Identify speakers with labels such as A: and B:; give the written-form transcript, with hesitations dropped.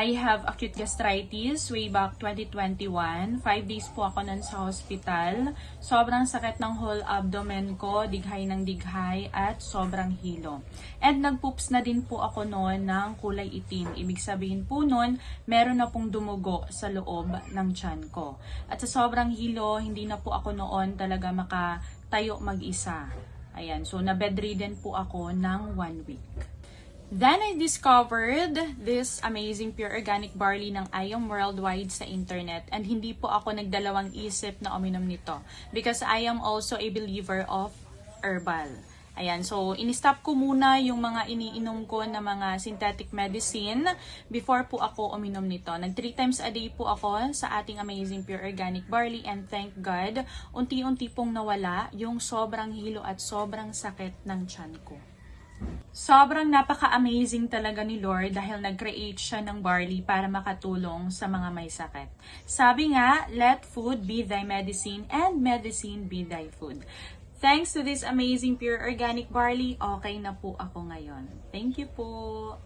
A: I have acute gastritis way back 2021. 5 days po ako nun sa hospital. Sobrang sakit ng whole abdomen ko, dighay ng dighay, at sobrang hilo. And nagpoops na din po ako noon ng kulay itim. Ibig sabihin po noon, meron na pong dumugo sa loob ng tiyan ko. At sa sobrang hilo, hindi na po ako noon talaga makatayo mag-isa. Ayan, so na-bedridden po ako ng 1 week. Then I discovered this amazing pure organic barley ng Iam Worldwide sa internet, and hindi po ako nagdalawang isip na uminom nito because I am also a believer of herbal. Ayan, so in-stop ko muna yung mga iniinom ko na mga synthetic medicine before po ako uminom nito. Nag 3 times a day po ako sa ating amazing pure organic barley, and thank God, unti-unti pong nawala yung sobrang hilo at sobrang sakit ng tiyan ko. Sobrang napaka-amazing talaga ni Lord dahil nag-create siya ng barley para makatulong sa mga may sakit. Sabi nga, let food be thy medicine and medicine be thy food. Thanks to this amazing pure organic barley, okay na po ako ngayon. Thank you po!